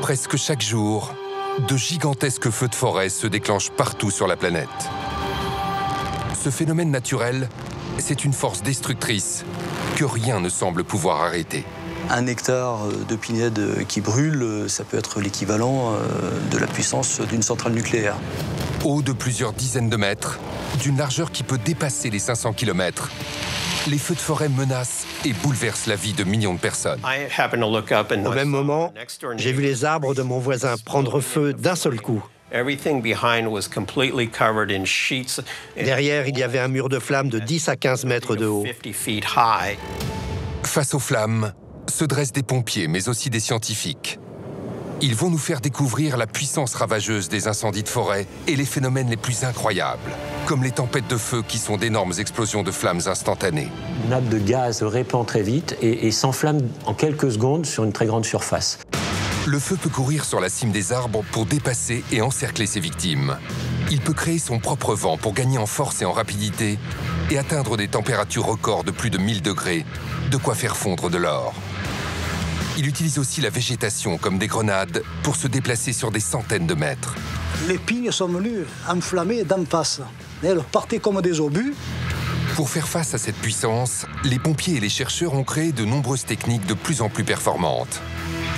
Presque chaque jour, de gigantesques feux de forêt se déclenchent partout sur la planète. Ce phénomène naturel, c'est une force destructrice que rien ne semble pouvoir arrêter. Un hectare de pinède qui brûle, ça peut être l'équivalent de la puissance d'une centrale nucléaire. Haut de plusieurs dizaines de mètres, d'une largeur qui peut dépasser les 500 km, les feux de forêt menacent et bouleversent la vie de millions de personnes. Au même moment, j'ai vu les arbres de mon voisin prendre feu d'un seul coup. Derrière, il y avait un mur de flammes de 10 à 15 mètres de haut. Face aux flammes, se dressent des pompiers, mais aussi des scientifiques. Ils vont nous faire découvrir la puissance ravageuse des incendies de forêt et les phénomènes les plus incroyables, comme les tempêtes de feu qui sont d'énormes explosions de flammes instantanées. Une nappe de gaz se répand très vite et s'enflamme en quelques secondes sur une très grande surface. Le feu peut courir sur la cime des arbres pour dépasser et encercler ses victimes. Il peut créer son propre vent pour gagner en force et en rapidité et atteindre des températures records de plus de 1000 degrés, de quoi faire fondre de l'or. Il utilise aussi la végétation comme des grenades pour se déplacer sur des centaines de mètres. Les pignes sont venues enflammées d'en face. Elles partaient comme des obus. Pour faire face à cette puissance, les pompiers et les chercheurs ont créé de nombreuses techniques de plus en plus performantes.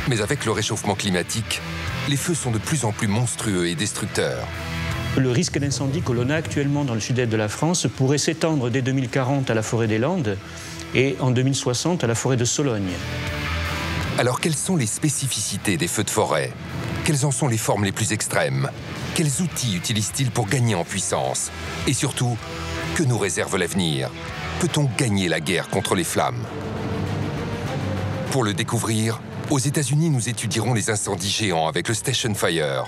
Mais avec le réchauffement climatique, les feux sont de plus en plus monstrueux et destructeurs. Le risque d'incendie que l'on a actuellement dans le sud-est de la France pourrait s'étendre dès 2040 à la forêt des Landes et en 2060 à la forêt de Sologne. Alors quelles sont les spécificités des feux de forêt? Quelles en sont les formes les plus extrêmes? Quels outils utilisent-ils pour gagner en puissance? Et surtout, que nous réserve l'avenir? Peut-on gagner la guerre contre les flammes? Pour le découvrir, aux États-Unis, nous étudierons les incendies géants avec le Station Fire,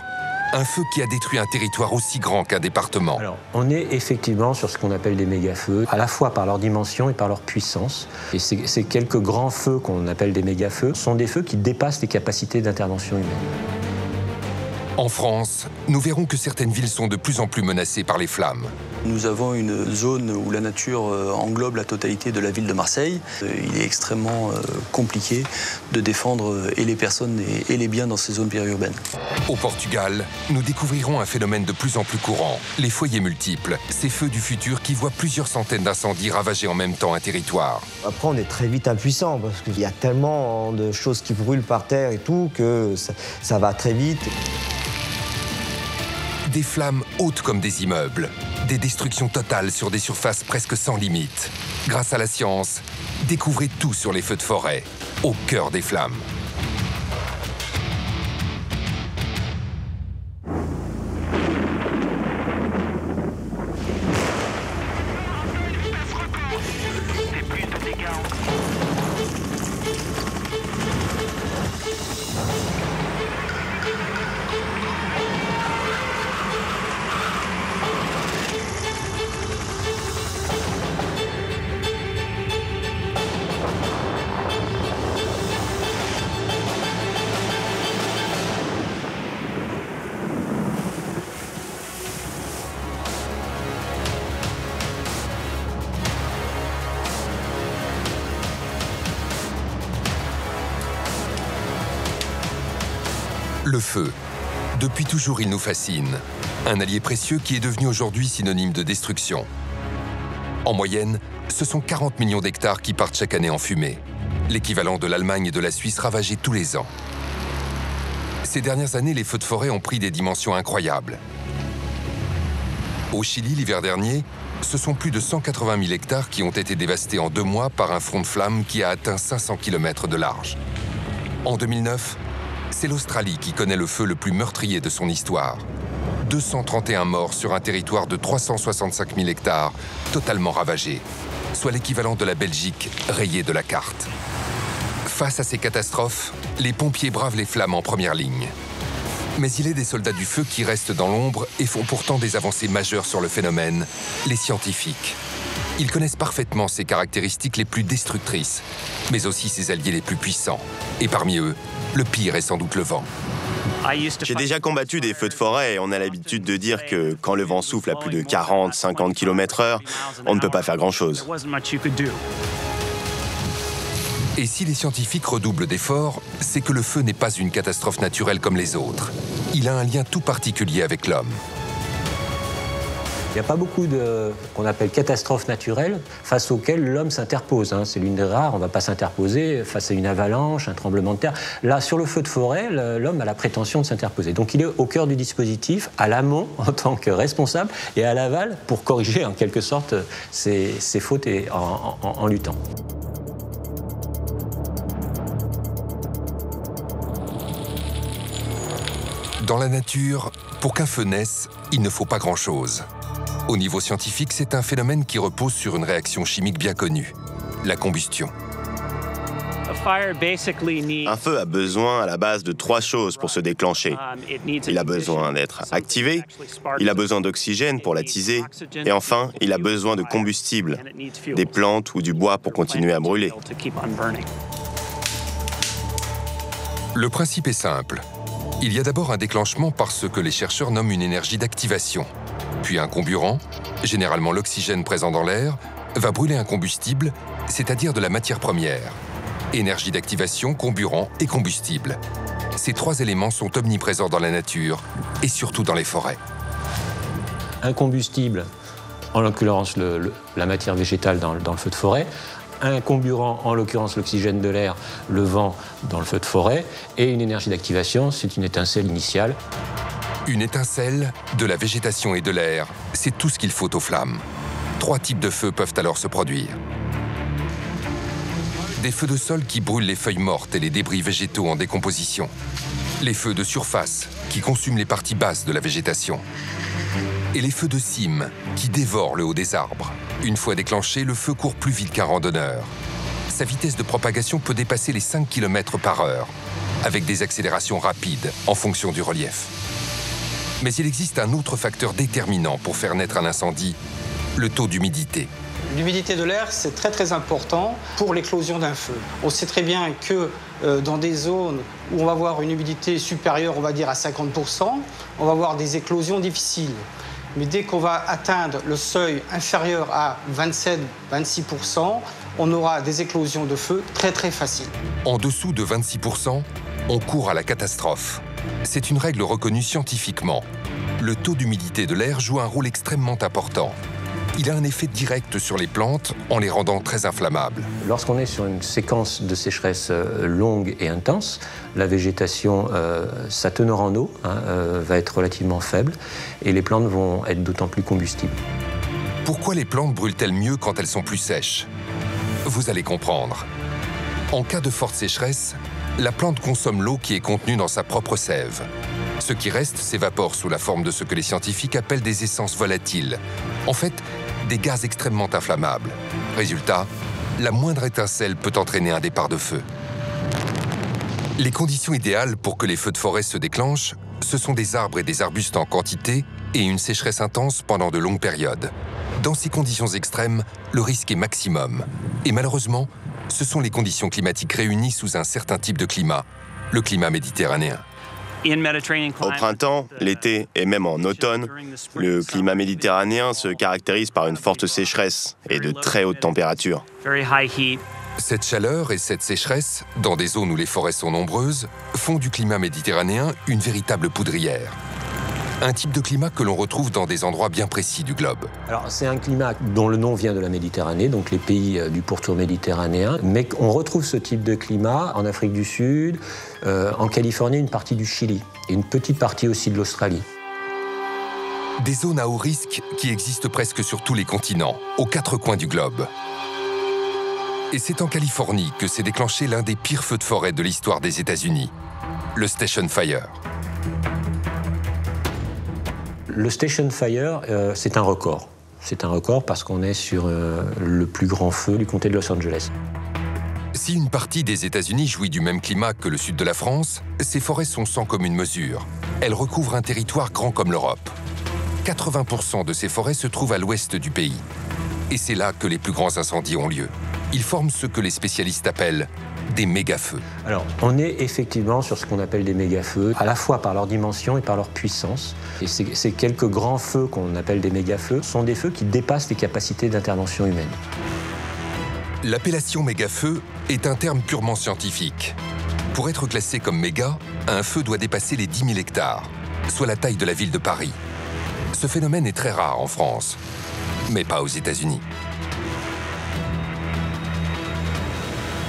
un feu qui a détruit un territoire aussi grand qu'un département. Alors, on est effectivement sur ce qu'on appelle des méga-feux, à la fois par leur dimension et par leur puissance. Et ces quelques grands feux qu'on appelle des méga-feux sont des feux qui dépassent les capacités d'intervention humaine. En France, nous verrons que certaines villes sont de plus en plus menacées par les flammes. Nous avons une zone où la nature englobe la totalité de la ville de Marseille. Il est extrêmement compliqué de défendre et les personnes et les biens dans ces zones périurbaines. Au Portugal, nous découvrirons un phénomène de plus en plus courant, les foyers multiples, ces feux du futur qui voient plusieurs centaines d'incendies ravager en même temps un territoire. Après, on est très vite impuissant parce qu'il y a tellement de choses qui brûlent par terre et tout que ça va très vite. Des flammes hautes comme des immeubles, des destructions totales sur des surfaces presque sans limite. Grâce à la science, découvrez tout sur les feux de forêt, au cœur des flammes. Le feu. Depuis toujours, il nous fascine. Un allié précieux qui est devenu aujourd'hui synonyme de destruction. En moyenne, ce sont 40 millions d'hectares qui partent chaque année en fumée. L'équivalent de l'Allemagne et de la Suisse ravagés tous les ans. Ces dernières années, les feux de forêt ont pris des dimensions incroyables. Au Chili, l'hiver dernier, ce sont plus de 180 000 hectares qui ont été dévastés en 2 mois par un front de flammes qui a atteint 500 km de large. En 2009, c'est l'Australie qui connaît le feu le plus meurtrier de son histoire. 231 morts sur un territoire de 365 000 hectares, totalement ravagé, soit l'équivalent de la Belgique rayée de la carte. Face à ces catastrophes, les pompiers bravent les flammes en première ligne. Mais il est des soldats du feu qui restent dans l'ombre et font pourtant des avancées majeures sur le phénomène, les scientifiques. Ils connaissent parfaitement ses caractéristiques les plus destructrices, mais aussi ses alliés les plus puissants. Et parmi eux, le pire est sans doute le vent. J'ai déjà combattu des feux de forêt et on a l'habitude de dire que quand le vent souffle à plus de 40-50 km/h, on ne peut pas faire grand-chose. Et si les scientifiques redoublent d'efforts, c'est que le feu n'est pas une catastrophe naturelle comme les autres. Il a un lien tout particulier avec l'homme. Il n'y a pas beaucoup de qu'on appelle catastrophes naturelles face auxquelles l'homme s'interpose. C'est l'une des rares, on ne va pas s'interposer face à une avalanche, un tremblement de terre. Là, sur le feu de forêt, l'homme a la prétention de s'interposer. Donc il est au cœur du dispositif, à l'amont en tant que responsable, et à l'aval pour corriger en quelque sorte ses fautes en luttant. Dans la nature, pour qu'un feu naisse, il ne faut pas grand-chose. Au niveau scientifique, c'est un phénomène qui repose sur une réaction chimique bien connue, la combustion. Un feu a besoin à la base de 3 choses pour se déclencher. Il a besoin d'être activé, il a besoin d'oxygène pour l'attiser, et enfin, il a besoin de combustible, des plantes ou du bois pour continuer à brûler. Le principe est simple. Il y a d'abord un déclenchement par ce que les chercheurs nomment une énergie d'activation. Puis un comburant, généralement l'oxygène présent dans l'air, va brûler un combustible, c'est-à-dire de la matière première. Énergie d'activation, comburant et combustible. Ces 3 éléments sont omniprésents dans la nature et surtout dans les forêts. Un combustible, en l'occurrence la matière végétale dans le feu de forêt, un comburant, en l'occurrence l'oxygène de l'air, le vent dans le feu de forêt, et une énergie d'activation, c'est une étincelle initiale. Une étincelle, de la végétation et de l'air, c'est tout ce qu'il faut aux flammes. 3 types de feux peuvent alors se produire. Des feux de sol qui brûlent les feuilles mortes et les débris végétaux en décomposition. Les feux de surface qui consument les parties basses de la végétation. Et les feux de cime qui dévorent le haut des arbres. Une fois déclenché, le feu court plus vite qu'un randonneur. Sa vitesse de propagation peut dépasser les 5 km/h, avec des accélérations rapides en fonction du relief. Mais il existe un autre facteur déterminant pour faire naître un incendie, le taux d'humidité. L'humidité de l'air, c'est très important pour l'éclosion d'un feu. On sait très bien que dans des zones où on va avoir une humidité supérieure, on va dire à 50%, on va avoir des éclosions difficiles. Mais dès qu'on va atteindre le seuil inférieur à 27-26%, on aura des éclosions de feu très faciles. En dessous de 26%, on court à la catastrophe. C'est une règle reconnue scientifiquement. Le taux d'humidité de l'air joue un rôle extrêmement important. Il a un effet direct sur les plantes en les rendant très inflammables. Lorsqu'on est sur une séquence de sécheresse longue et intense, la végétation, sa teneur en eau va être relativement faible et les plantes vont être d'autant plus combustibles. Pourquoi les plantes brûlent-elles mieux quand elles sont plus sèches? Vous allez comprendre. En cas de forte sécheresse, la plante consomme l'eau qui est contenue dans sa propre sève. Ce qui reste s'évapore sous la forme de ce que les scientifiques appellent des essences volatiles. En fait, des gaz extrêmement inflammables. Résultat, la moindre étincelle peut entraîner un départ de feu. Les conditions idéales pour que les feux de forêt se déclenchent, ce sont des arbres et des arbustes en quantité et une sécheresse intense pendant de longues périodes. Dans ces conditions extrêmes, le risque est maximum. Et malheureusement, ce sont les conditions climatiques réunies sous un certain type de climat, le climat méditerranéen. Au printemps, l'été et même en automne, le climat méditerranéen se caractérise par une forte sécheresse et de très hautes températures. Cette chaleur et cette sécheresse, dans des zones où les forêts sont nombreuses, font du climat méditerranéen une véritable poudrière. Un type de climat que l'on retrouve dans des endroits bien précis du globe. Alors, c'est un climat dont le nom vient de la Méditerranée, donc les pays du pourtour méditerranéen. Mais on retrouve ce type de climat en Afrique du Sud, en Californie, une partie du Chili et une petite partie aussi de l'Australie. Des zones à haut risque qui existent presque sur tous les continents, aux 4 coins du globe. Et c'est en Californie que s'est déclenché l'un des pires feux de forêt de l'histoire des États-Unis, le Station Fire. Le Station Fire, c'est un record. C'est un record parce qu'on est sur le plus grand feu du comté de Los Angeles. Si une partie des États-Unis jouit du même climat que le sud de la France, ces forêts sont sans commune mesure. Elles recouvrent un territoire grand comme l'Europe. 80% de ces forêts se trouvent à l'ouest du pays. Et c'est là que les plus grands incendies ont lieu. Ils forment ce que les spécialistes appellent des méga-feux. Alors, on est effectivement sur ce qu'on appelle des méga-feux, à la fois par leur dimension et par leur puissance. Et ces quelques grands feux qu'on appelle des méga-feux sont des feux qui dépassent les capacités d'intervention humaine. L'appellation méga-feu est un terme purement scientifique. Pour être classé comme méga, un feu doit dépasser les 10 000 hectares, soit la taille de la ville de Paris. Ce phénomène est très rare en France, mais pas aux États-Unis.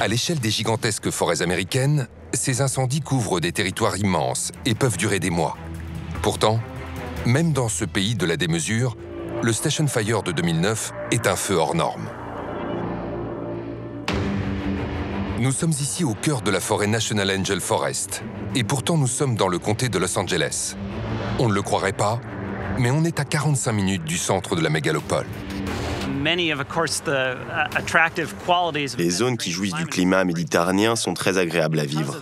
À l'échelle des gigantesques forêts américaines, ces incendies couvrent des territoires immenses et peuvent durer des mois. Pourtant, même dans ce pays de la démesure, le Station Fire de 2009 est un feu hors norme. Nous sommes ici au cœur de la forêt National Angel Forest, et pourtant nous sommes dans le comté de Los Angeles. On ne le croirait pas, mais on est à 45 minutes du centre de la mégalopole. Les zones qui jouissent du climat méditerranéen sont très agréables à vivre.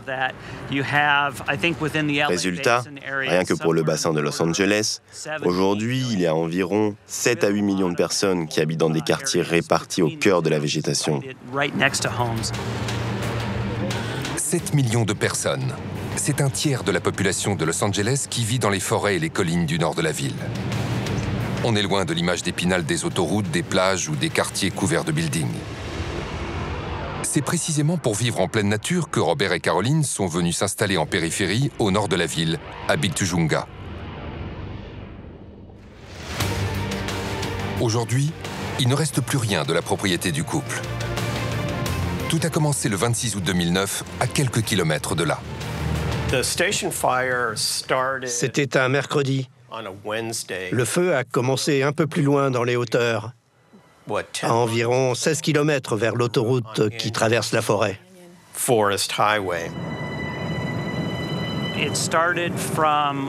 Résultat, rien que pour le bassin de Los Angeles, aujourd'hui, il y a environ 7 à 8 millions de personnes qui habitent dans des quartiers répartis au cœur de la végétation. 7 millions de personnes. C'est un tiers de la population de Los Angeles qui vit dans les forêts et les collines du nord de la ville. On est loin de l'image d'Épinal des autoroutes, des plages ou des quartiers couverts de buildings. C'est précisément pour vivre en pleine nature que Robert et Caroline sont venus s'installer en périphérie, au nord de la ville, à Big Tujunga. Aujourd'hui, il ne reste plus rien de la propriété du couple. Tout a commencé le 26 août 2009, à quelques kilomètres de là. C'était un mercredi. Le feu a commencé un peu plus loin dans les hauteurs, à environ 16 km vers l'autoroute qui traverse la forêt.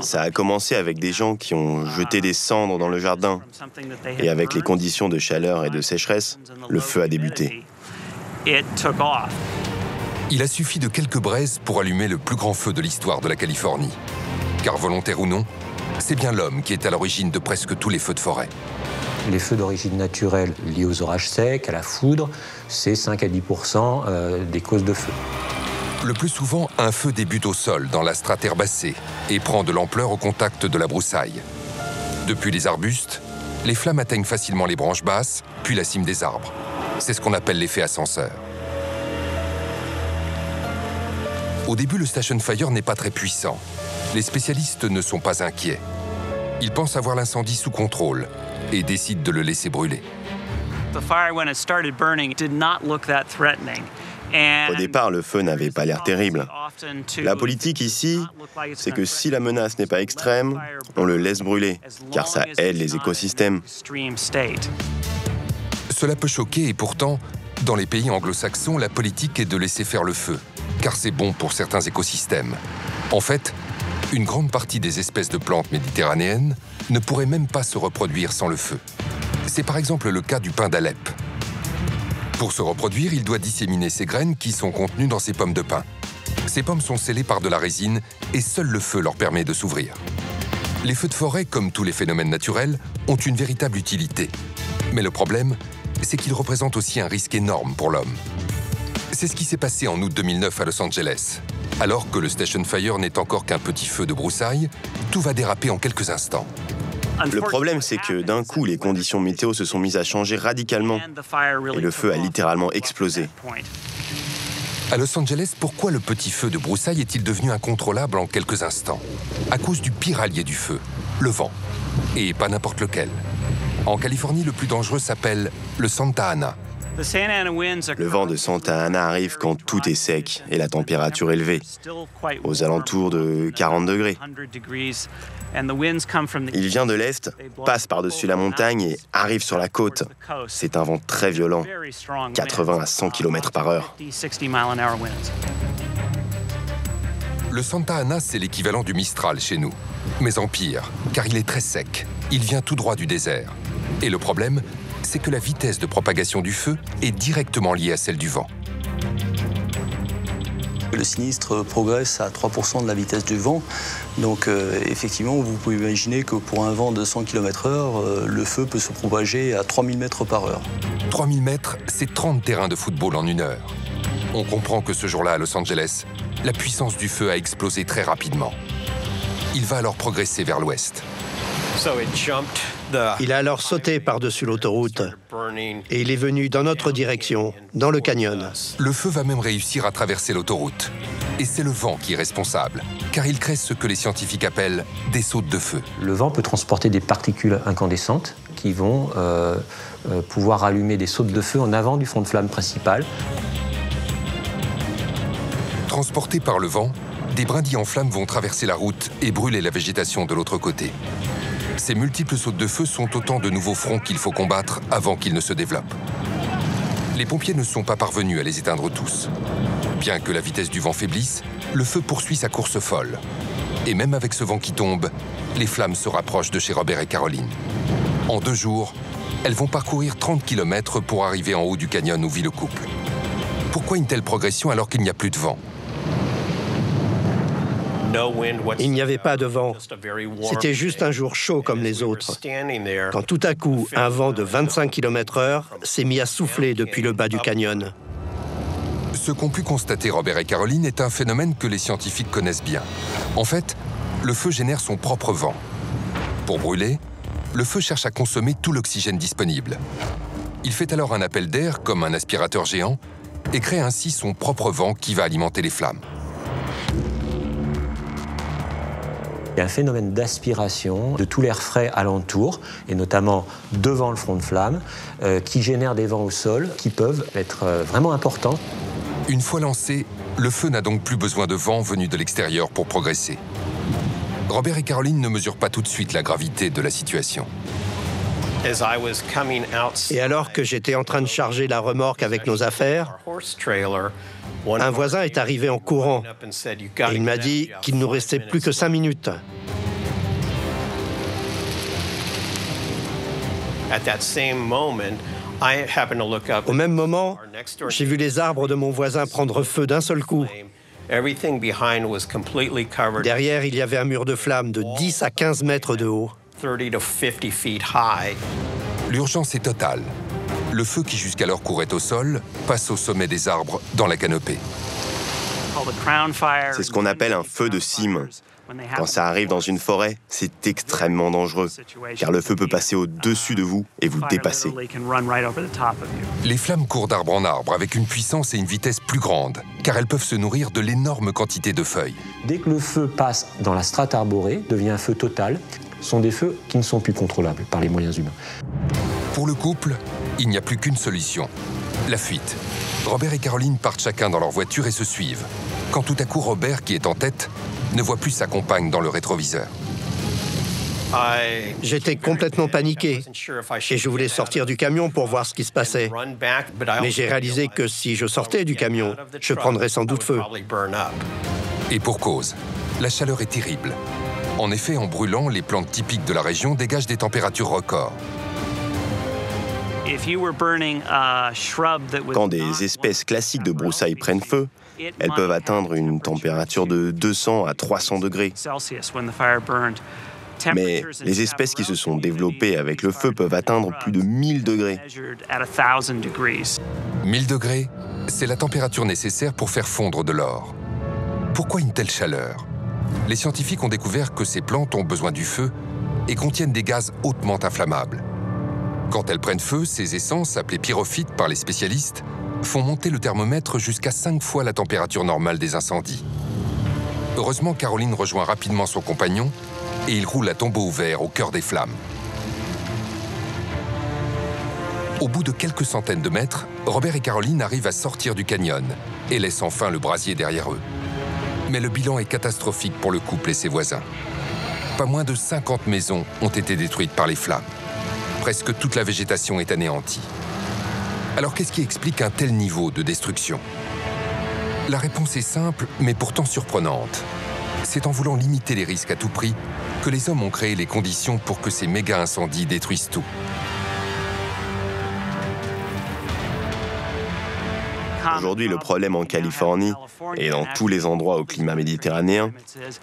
Ça a commencé avec des gens qui ont jeté des cendres dans le jardin. Et avec les conditions de chaleur et de sécheresse, le feu a débuté. Il a suffi de quelques braises pour allumer le plus grand feu de l'histoire de la Californie. Car volontaire ou non, c'est bien l'homme qui est à l'origine de presque tous les feux de forêt. Les feux d'origine naturelle liés aux orages secs, à la foudre, c'est 5 à 10% des causes de feu. Le plus souvent, un feu débute au sol, dans la strate herbacée, et prend de l'ampleur au contact de la broussaille. Depuis les arbustes, les flammes atteignent facilement les branches basses, puis la cime des arbres. C'est ce qu'on appelle l'effet ascenseur. Au début, le Station Fire n'est pas très puissant. Les spécialistes ne sont pas inquiets. Ils pensent avoir l'incendie sous contrôle et décident de le laisser brûler. Au départ, le feu n'avait pas l'air terrible. La politique ici, c'est que si la menace n'est pas extrême, on le laisse brûler, car ça aide les écosystèmes. Cela peut choquer et pourtant, dans les pays anglo-saxons, la politique est de laisser faire le feu, car c'est bon pour certains écosystèmes. En fait, une grande partie des espèces de plantes méditerranéennes ne pourraient même pas se reproduire sans le feu. C'est par exemple le cas du pin d'Alep. Pour se reproduire, il doit disséminer ses graines qui sont contenues dans ses pommes de pin. Ces pommes sont scellées par de la résine et seul le feu leur permet de s'ouvrir. Les feux de forêt, comme tous les phénomènes naturels, ont une véritable utilité. Mais le problème, c'est qu'ils représentent aussi un risque énorme pour l'homme. C'est ce qui s'est passé en août 2009 à Los Angeles. Alors que le Station Fire n'est encore qu'un petit feu de broussailles, tout va déraper en quelques instants. Le problème, c'est que d'un coup, les conditions météo se sont mises à changer radicalement et le feu a littéralement explosé. À Los Angeles, pourquoi le petit feu de broussailles est-il devenu incontrôlable en quelques instants? À cause du pire allié du feu, le vent. Et pas n'importe lequel. En Californie, le plus dangereux s'appelle le Santa Ana. Le vent de Santa Ana arrive quand tout est sec et la température élevée, aux alentours de 40 degrés. Il vient de l'est, passe par-dessus la montagne et arrive sur la côte. C'est un vent très violent, 80 à 100 km/h. Le Santa Ana, c'est l'équivalent du Mistral chez nous, mais en pire, car il est très sec. Il vient tout droit du désert. Et le problème, c'est que la vitesse de propagation du feu est directement liée à celle du vent. Le sinistre progresse à 3% de la vitesse du vent. Donc effectivement, vous pouvez imaginer que pour un vent de 100 km/h, le feu peut se propager à 3000 mètres par heure. 3000 mètres, c'est 30 terrains de football en une heure. On comprend que ce jour-là, à Los Angeles, la puissance du feu a explosé très rapidement. Il va alors progresser vers l'ouest. Il a alors sauté par-dessus l'autoroute et il est venu dans notre direction, dans le canyon. Le feu va même réussir à traverser l'autoroute. Et c'est le vent qui est responsable, car il crée ce que les scientifiques appellent des sautes de feu. Le vent peut transporter des particules incandescentes qui vont pouvoir allumer des sautes de feu en avant du front de flamme principal. Transportés par le vent, des brindilles en flammes vont traverser la route et brûler la végétation de l'autre côté. Ces multiples sautes de feu sont autant de nouveaux fronts qu'il faut combattre avant qu'ils ne se développent. Les pompiers ne sont pas parvenus à les éteindre tous. Bien que la vitesse du vent faiblisse, le feu poursuit sa course folle. Et même avec ce vent qui tombe, les flammes se rapprochent de chez Robert et Caroline. En 2 jours, elles vont parcourir 30 km pour arriver en haut du canyon où vit le couple. Pourquoi une telle progression alors qu'il n'y a plus de vent ? Il n'y avait pas de vent. C'était juste un jour chaud comme les autres. Quand tout à coup, un vent de 25 km/h s'est mis à souffler depuis le bas du canyon. Ce qu'ont pu constater Robert et Caroline est un phénomène que les scientifiques connaissent bien. En fait, le feu génère son propre vent. Pour brûler, le feu cherche à consommer tout l'oxygène disponible. Il fait alors un appel d'air comme un aspirateur géant et crée ainsi son propre vent qui va alimenter les flammes. Il y a un phénomène d'aspiration de tout l'air frais alentour, et notamment devant le front de flamme, qui génère des vents au sol qui peuvent être vraiment importants. Une fois lancé, le feu n'a donc plus besoin de vent venu de l'extérieur pour progresser. Robert et Caroline ne mesurent pas tout de suite la gravité de la situation. Et alors que j'étais en train de charger la remorque avec nos affaires, un voisin est arrivé en courant et il m'a dit qu'il ne nous restait plus que 5 minutes. Au même moment, j'ai vu les arbres de mon voisin prendre feu d'un seul coup. Derrière, il y avait un mur de flammes de 10 à 15 mètres de haut. L'urgence est totale. Le feu qui jusqu'alors courait au sol passe au sommet des arbres dans la canopée. C'est ce qu'on appelle un feu de cime. Quand ça arrive dans une forêt, c'est extrêmement dangereux, car le feu peut passer au-dessus de vous et vous dépasser. Les flammes courent d'arbre en arbre avec une puissance et une vitesse plus grandes, car elles peuvent se nourrir de l'énorme quantité de feuilles. Dès que le feu passe dans la strate arborée, devient un feu total, ce sont des feux qui ne sont plus contrôlables par les moyens humains. Pour le couple, il n'y a plus qu'une solution, la fuite. Robert et Caroline partent chacun dans leur voiture et se suivent. Quand tout à coup, Robert, qui est en tête, ne voit plus sa compagne dans le rétroviseur. J'étais complètement paniqué et je voulais sortir du camion pour voir ce qui se passait. Mais j'ai réalisé que si je sortais du camion, je prendrais sans doute feu. Et pour cause, la chaleur est terrible. En effet, en brûlant, les plantes typiques de la région dégagent des températures records. Quand des espèces classiques de broussailles prennent feu, elles peuvent atteindre une température de 200 à 300 degrés. Mais les espèces qui se sont développées avec le feu peuvent atteindre plus de 1000 degrés. 1000 degrés, c'est la température nécessaire pour faire fondre de l'or. Pourquoi une telle chaleur ? Les scientifiques ont découvert que ces plantes ont besoin du feu et contiennent des gaz hautement inflammables. Quand elles prennent feu, ces essences, appelées pyrophytes par les spécialistes, font monter le thermomètre jusqu'à 5 fois la température normale des incendies. Heureusement, Caroline rejoint rapidement son compagnon et il roule à tombeau ouvert au cœur des flammes. Au bout de quelques centaines de mètres, Robert et Caroline arrivent à sortir du canyon et laissent enfin le brasier derrière eux. Mais le bilan est catastrophique pour le couple et ses voisins. Pas moins de 50 maisons ont été détruites par les flammes. Presque toute la végétation est anéantie. Alors qu'est-ce qui explique un tel niveau de destruction ? La réponse est simple, mais pourtant surprenante. C'est en voulant limiter les risques à tout prix que les hommes ont créé les conditions pour que ces méga-incendies détruisent tout. Aujourd'hui, le problème en Californie et dans tous les endroits au climat méditerranéen,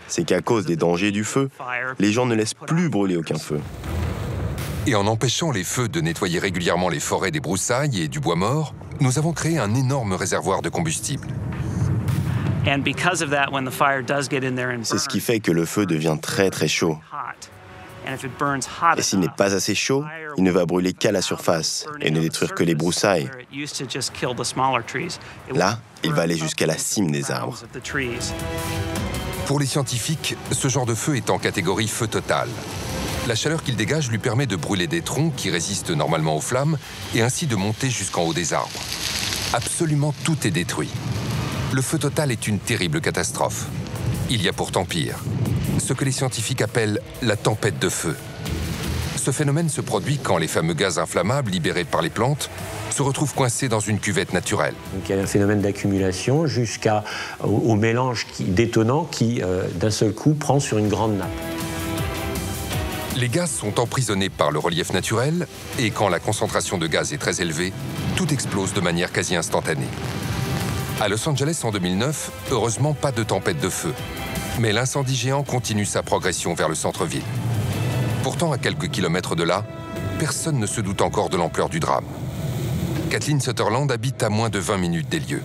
c'est qu'à cause des dangers du feu, les gens ne laissent plus brûler aucun feu. Et en empêchant les feux de nettoyer régulièrement les forêts des broussailles et du bois mort, nous avons créé un énorme réservoir de combustible. C'est ce qui fait que le feu devient très très chaud. Et s'il n'est pas assez chaud, il ne va brûler qu'à la surface et ne détruire que les broussailles. Là, il va aller jusqu'à la cime des arbres. Pour les scientifiques, ce genre de feu est en catégorie feu total. La chaleur qu'il dégage lui permet de brûler des troncs qui résistent normalement aux flammes et ainsi de monter jusqu'en haut des arbres. Absolument tout est détruit. Le feu total est une terrible catastrophe. Il y a pourtant pire. Ce que les scientifiques appellent la tempête de feu. Ce phénomène se produit quand les fameux gaz inflammables libérés par les plantes se retrouvent coincés dans une cuvette naturelle. Donc il y a un phénomène d'accumulation jusqu'au mélange détonnant qui, d'un seul coup, prend sur une grande nappe. Les gaz sont emprisonnés par le relief naturel et quand la concentration de gaz est très élevée, tout explose de manière quasi instantanée. À Los Angeles en 2009, heureusement pas de tempête de feu. Mais l'incendie géant continue sa progression vers le centre-ville. Pourtant, à quelques kilomètres de là, personne ne se doute encore de l'ampleur du drame. Kathleen Sutherland habite à moins de 20 minutes des lieux.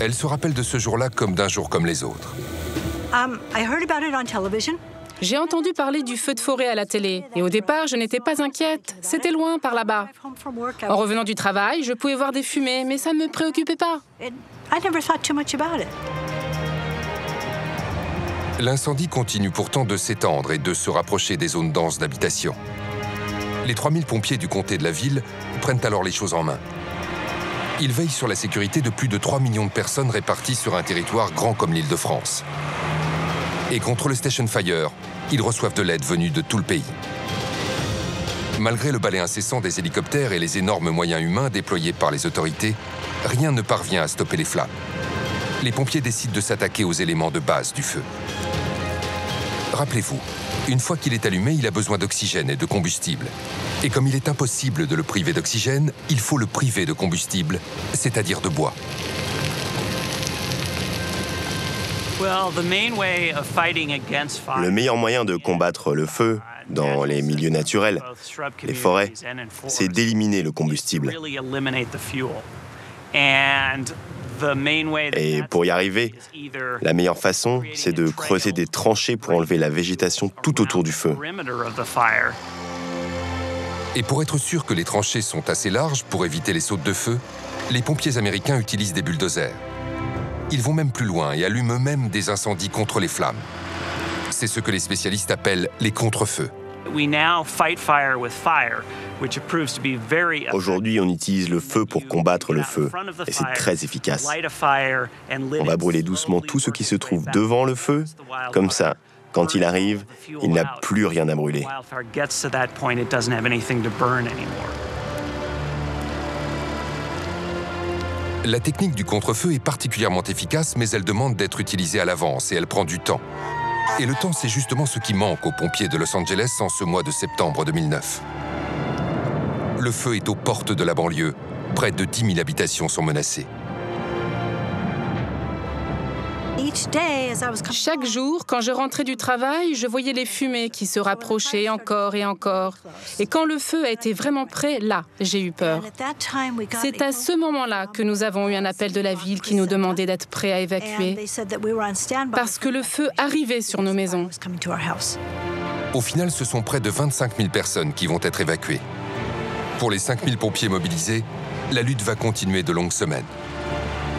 Elle se rappelle de ce jour-là comme d'un jour comme les autres. J'ai entendu parler du feu de forêt à la télé. Et au départ, je n'étais pas inquiète. C'était loin par là-bas. En revenant du travail, je pouvais voir des fumées, mais ça ne me préoccupait pas. L'incendie continue pourtant de s'étendre et de se rapprocher des zones denses d'habitation. Les 3000 pompiers du comté de la ville prennent alors les choses en main. Ils veillent sur la sécurité de plus de 3 millions de personnes réparties sur un territoire grand comme l'Île-de-France. Et contre le Station Fire, ils reçoivent de l'aide venue de tout le pays. Malgré le balai incessant des hélicoptères et les énormes moyens humains déployés par les autorités, rien ne parvient à stopper les flammes. Les pompiers décident de s'attaquer aux éléments de base du feu. Rappelez-vous, une fois qu'il est allumé, il a besoin d'oxygène et de combustible. Et comme il est impossible de le priver d'oxygène, il faut le priver de combustible, c'est-à-dire de bois. Le meilleur moyen de combattre le feu dans les milieux naturels, les forêts, c'est d'éliminer le combustible. Et pour y arriver, la meilleure façon, c'est de creuser des tranchées pour enlever la végétation tout autour du feu. Et pour être sûr que les tranchées sont assez larges pour éviter les sautes de feu, les pompiers américains utilisent des bulldozers. Ils vont même plus loin et allument eux-mêmes des incendies contre les flammes. C'est ce que les spécialistes appellent les contre-feux. Aujourd'hui, on utilise le feu pour combattre le feu, et c'est très efficace. On va brûler doucement tout ce qui se trouve devant le feu, comme ça, quand il arrive, il n'a plus rien à brûler. La technique du contre-feu est particulièrement efficace, mais elle demande d'être utilisée à l'avance et elle prend du temps. Et le temps, c'est justement ce qui manque aux pompiers de Los Angeles en ce mois de septembre 2009. Le feu est aux portes de la banlieue. Près de 10 000 habitations sont menacées. Chaque jour, quand je rentrais du travail, je voyais les fumées qui se rapprochaient encore et encore. Et quand le feu a été vraiment près, là, j'ai eu peur. C'est à ce moment-là que nous avons eu un appel de la ville qui nous demandait d'être prêts à évacuer, parce que le feu arrivait sur nos maisons. Au final, ce sont près de 25 000 personnes qui vont être évacuées. Pour les 5 000 pompiers mobilisés, la lutte va continuer de longues semaines.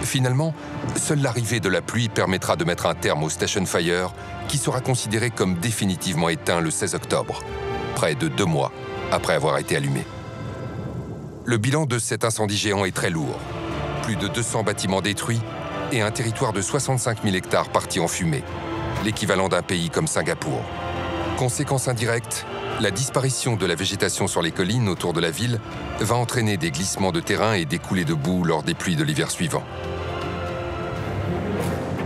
Finalement, seule l'arrivée de la pluie permettra de mettre un terme au Station Fire, qui sera considéré comme définitivement éteint le 16 octobre, près de 2 mois après avoir été allumé. Le bilan de cet incendie géant est très lourd. Plus de 200 bâtiments détruits et un territoire de 65 000 hectares partis en fumée, l'équivalent d'un pays comme Singapour. Conséquence indirecte, la disparition de la végétation sur les collines autour de la ville va entraîner des glissements de terrain et des coulées de boue lors des pluies de l'hiver suivant.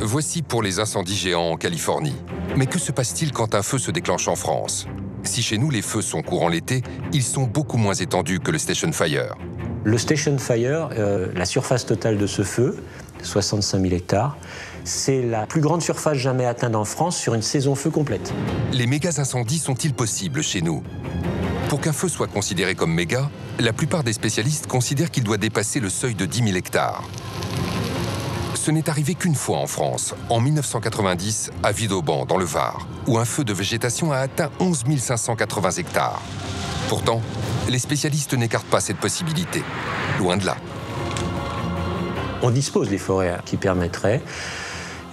Voici pour les incendies géants en Californie. Mais que se passe-t-il quand un feu se déclenche en France? Si chez nous les feux sont courants l'été, ils sont beaucoup moins étendus que le Station Fire. Le Station Fire, la surface totale de ce feu, 65 000 hectares, c'est la plus grande surface jamais atteinte en France sur une saison feu complète. Les méga-incendies sont-ils possibles chez nous? Pour qu'un feu soit considéré comme méga, la plupart des spécialistes considèrent qu'il doit dépasser le seuil de 10 000 hectares. Ce n'est arrivé qu'une fois en France, en 1990, à Vidauban, dans le Var, où un feu de végétation a atteint 11 580 hectares. Pourtant, les spécialistes n'écartent pas cette possibilité. Loin de là. On dispose des forêts qui permettraient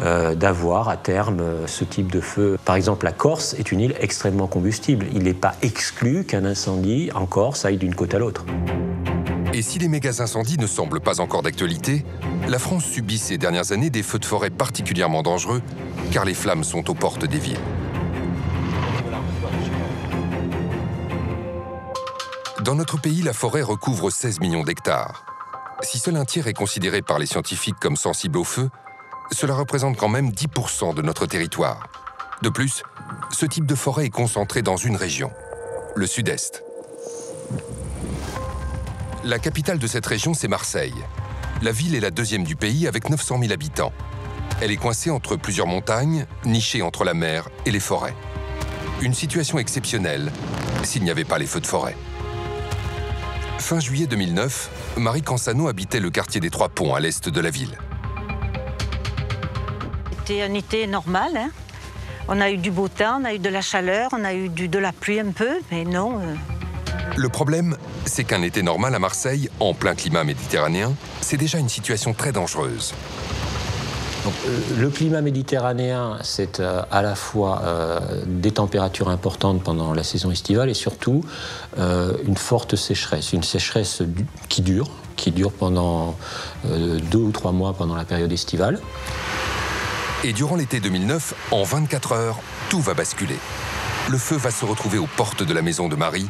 d'avoir à terme ce type de feu. Par exemple, la Corse est une île extrêmement combustible. Il n'est pas exclu qu'un incendie en Corse aille d'une côte à l'autre. Et si les méga-incendies ne semblent pas encore d'actualité, la France subit ces dernières années des feux de forêt particulièrement dangereux, car les flammes sont aux portes des villes. Dans notre pays, la forêt recouvre 16 millions d'hectares. Si seul un tiers est considéré par les scientifiques comme sensible au feu, cela représente quand même 10% de notre territoire. De plus, ce type de forêt est concentré dans une région, le sud-est. La capitale de cette région, c'est Marseille. La ville est la deuxième du pays avec 900 000 habitants. Elle est coincée entre plusieurs montagnes, nichée entre la mer et les forêts. Une situation exceptionnelle s'il n'y avait pas les feux de forêt. Fin juillet 2009, Marie Cansano habitait le quartier des Trois Ponts, à l'est de la ville. C'était un été normal. Hein. On a eu du beau temps, on a eu de la chaleur, on a eu de la pluie un peu, mais non... Le problème, c'est qu'un été normal à Marseille, en plein climat méditerranéen, c'est déjà une situation très dangereuse. Donc, le climat méditerranéen, c'est à la fois des températures importantes pendant la saison estivale et surtout une forte sécheresse. Une sécheresse qui dure pendant 2 ou 3 mois pendant la période estivale. Et durant l'été 2009, en 24 heures, tout va basculer. Le feu va se retrouver aux portes de la maison de Marie,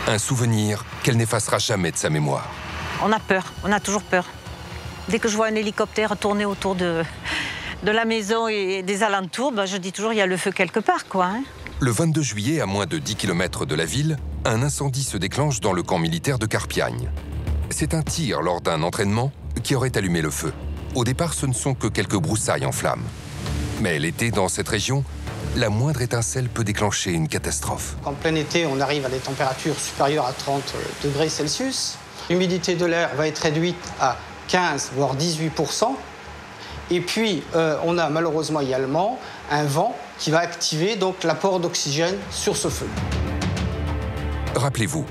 un souvenir qu'elle n'effacera jamais de sa mémoire. On a peur, on a toujours peur. Dès que je vois un hélicoptère tourner autour de la maison et des alentours, je dis toujours il y a le feu quelque part, quoi. Hein. Le 22 juillet, à moins de 10 km de la ville, un incendie se déclenche dans le camp militaire de Carpiagne. C'est un tir lors d'un entraînement qui aurait allumé le feu. Au départ, ce ne sont que quelques broussailles en flammes. Mais l'été, dans cette région, la moindre étincelle peut déclencher une catastrophe. En plein été, on arrive à des températures supérieures à 30 degrés Celsius. L'humidité de l'air va être réduite à 15 voire 18%. Et puis, on a malheureusement également un vent qui va activer donc l'apport d'oxygène sur ce feu. Rappelez-vous,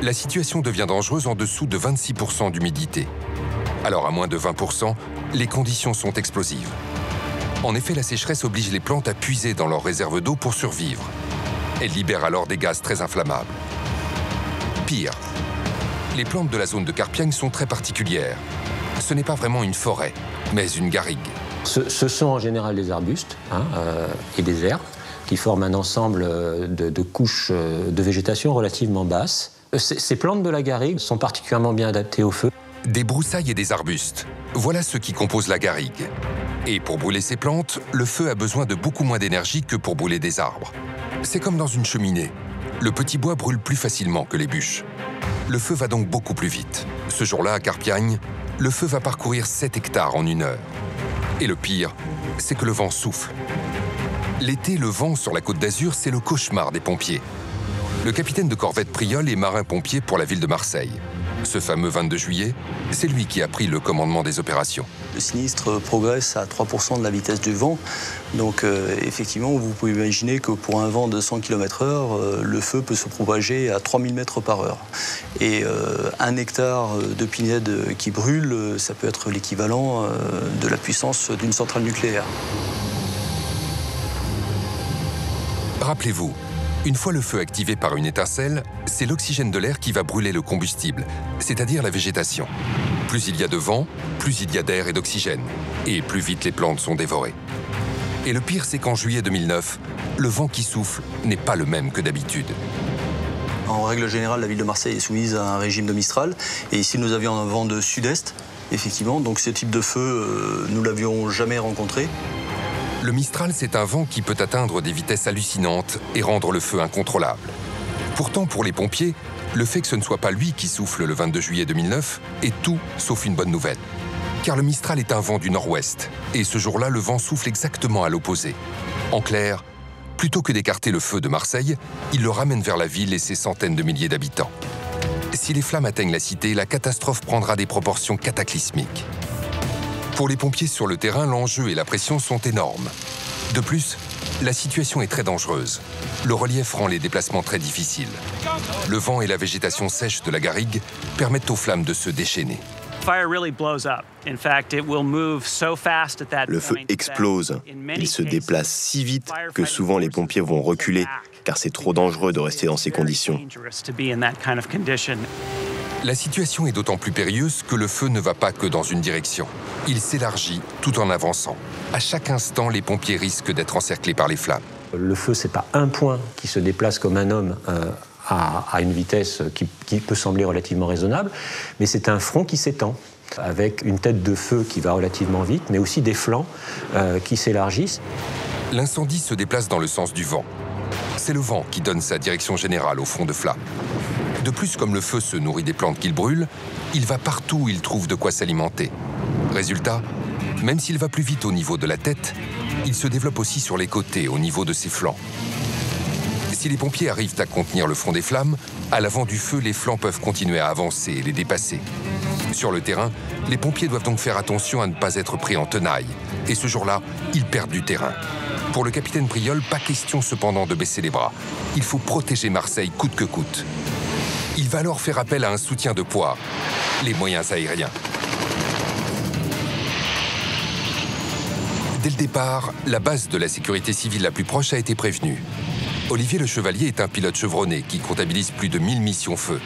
la situation devient dangereuse en dessous de 26% d'humidité. Alors, à moins de 20%, les conditions sont explosives. En effet, la sécheresse oblige les plantes à puiser dans leurs réserves d'eau pour survivre. Elles libèrent alors des gaz très inflammables. Pire, les plantes de la zone de Carpiagne sont très particulières. Ce n'est pas vraiment une forêt, mais une garrigue. Ce sont en général des arbustes et des herbes qui forment un ensemble de couches de végétation relativement basses. Ces plantes de la garrigue sont particulièrement bien adaptées au feu. Des broussailles et des arbustes, voilà ce qui compose la garrigue. Et pour brûler ces plantes, le feu a besoin de beaucoup moins d'énergie que pour brûler des arbres. C'est comme dans une cheminée. Le petit bois brûle plus facilement que les bûches. Le feu va donc beaucoup plus vite. Ce jour-là, à Carpiagne, le feu va parcourir 7 hectares en 1 heure. Et le pire, c'est que le vent souffle. L'été, le vent sur la Côte d'Azur, c'est le cauchemar des pompiers. Le capitaine de corvette Priol est marin-pompier pour la ville de Marseille. Ce fameux 22 juillet, c'est lui qui a pris le commandement des opérations. Le sinistre progresse à 3% de la vitesse du vent. Donc effectivement, vous pouvez imaginer que pour un vent de 100 km/h, le feu peut se propager à 3000 mètres par heure. Et 1 hectare de pinède qui brûle, ça peut être l'équivalent de la puissance d'une centrale nucléaire. Rappelez-vous, une fois le feu activé par une étincelle, c'est l'oxygène de l'air qui va brûler le combustible, c'est-à-dire la végétation. Plus il y a de vent, plus il y a d'air et d'oxygène, et plus vite les plantes sont dévorées. Et le pire, c'est qu'en juillet 2009, le vent qui souffle n'est pas le même que d'habitude. En règle générale, la ville de Marseille est soumise à un régime de Mistral, et ici nous avions un vent de sud-est, effectivement, donc ce type de feu, nous l'avions jamais rencontré. Le Mistral, c'est un vent qui peut atteindre des vitesses hallucinantes et rendre le feu incontrôlable. Pourtant, pour les pompiers, le fait que ce ne soit pas lui qui souffle le 22 juillet 2009 est tout sauf une bonne nouvelle. Car le Mistral est un vent du nord-ouest, et ce jour-là, le vent souffle exactement à l'opposé. En clair, plutôt que d'écarter le feu de Marseille, il le ramène vers la ville et ses centaines de milliers d'habitants. Si les flammes atteignent la cité, la catastrophe prendra des proportions cataclysmiques. Pour les pompiers sur le terrain, l'enjeu et la pression sont énormes. De plus, la situation est très dangereuse. Le relief rend les déplacements très difficiles. Le vent et la végétation sèche de la garrigue permettent aux flammes de se déchaîner. Le feu explose. Il se déplace si vite que souvent les pompiers vont reculer, car c'est trop dangereux de rester dans ces conditions. La situation est d'autant plus périlleuse que le feu ne va pas que dans une direction. Il s'élargit tout en avançant. À chaque instant, les pompiers risquent d'être encerclés par les flammes. Le feu, c'est pas un point qui se déplace comme un homme à une vitesse qui peut sembler relativement raisonnable, mais c'est un front qui s'étend, avec une tête de feu qui va relativement vite, mais aussi des flancs qui s'élargissent. L'incendie se déplace dans le sens du vent. C'est le vent qui donne sa direction générale au front de flammes. De plus, comme le feu se nourrit des plantes qu'il brûle, il va partout où il trouve de quoi s'alimenter. Résultat, même s'il va plus vite au niveau de la tête, il se développe aussi sur les côtés, au niveau de ses flancs. Si les pompiers arrivent à contenir le front des flammes, à l'avant du feu, les flancs peuvent continuer à avancer et les dépasser. Sur le terrain, les pompiers doivent donc faire attention à ne pas être pris en tenaille. Et ce jour-là, ils perdent du terrain. Pour le capitaine Priol, pas question cependant de baisser les bras. Il faut protéger Marseille coûte que coûte. Il va alors faire appel à un soutien de poids, les moyens aériens. Dès le départ, la base de la sécurité civile la plus proche a été prévenue. Olivier Le Chevalier est un pilote chevronné qui comptabilise plus de 1000 missions feu.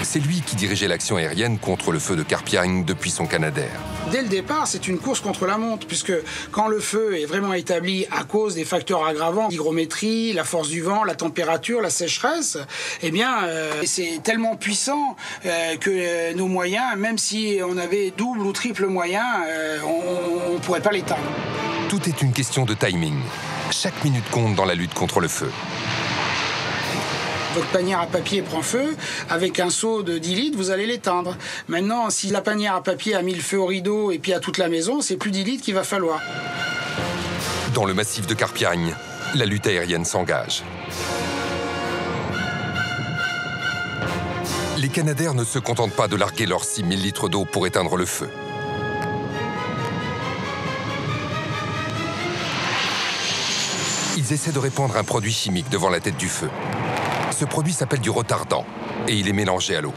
C'est lui qui dirigeait l'action aérienne contre le feu de Carpiagne depuis son Canadair. Dès le départ, c'est une course contre la montre, puisque quand le feu est vraiment établi à cause des facteurs aggravants, l'hygrométrie, la force du vent, la température, la sécheresse, eh bien, c'est tellement puissant que nos moyens, même si on avait double ou triple moyen, on ne pourrait pas l'éteindre. Tout est une question de timing. Chaque minute compte dans la lutte contre le feu. Votre panière à papier prend feu, avec un seau de 10 litres, vous allez l'éteindre. Maintenant, si la panière à papier a mis le feu au rideau et puis à toute la maison, c'est plus 10 litres qu'il va falloir. Dans le massif de Carpiagne, la lutte aérienne s'engage. Les Canadair ne se contentent pas de larguer leurs 6000 litres d'eau pour éteindre le feu. Ils essaient de répandre un produit chimique devant la tête du feu. Ce produit s'appelle du retardant et il est mélangé à l'eau.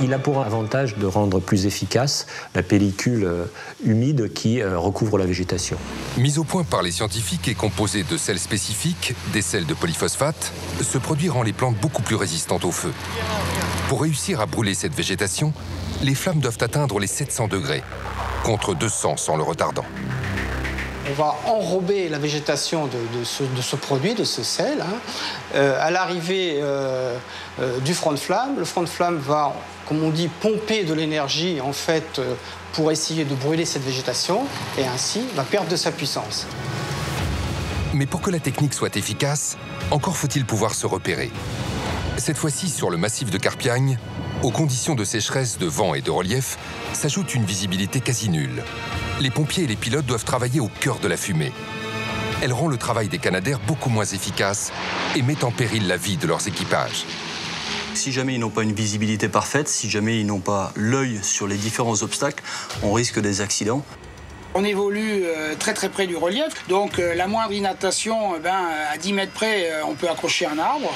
Il a pour avantage de rendre plus efficace la pellicule humide qui recouvre la végétation. Mis au point par les scientifiques et composé de sels spécifiques, des sels de polyphosphate, ce produit rend les plantes beaucoup plus résistantes au feu. Pour réussir à brûler cette végétation, les flammes doivent atteindre les 700 degrés, contre 200 sans le retardant. On va enrober la végétation de ce produit, de ce sel. À l'arrivée du front de flamme, le front de flamme va, comme on dit, pomper de l'énergie en fait, pour essayer de brûler cette végétation et ainsi va perdre de sa puissance. Mais pour que la technique soit efficace, encore faut-il pouvoir se repérer. Cette fois-ci, sur le massif de Carpiagne, aux conditions de sécheresse, de vent et de relief, s'ajoute une visibilité quasi nulle. Les pompiers et les pilotes doivent travailler au cœur de la fumée. Elle rend le travail des Canadair beaucoup moins efficace et met en péril la vie de leurs équipages. Si jamais ils n'ont pas une visibilité parfaite, si jamais ils n'ont pas l'œil sur les différents obstacles, on risque des accidents. On évolue très très près du relief, donc la moindre inattention, à 10 mètres près, on peut accrocher un arbre.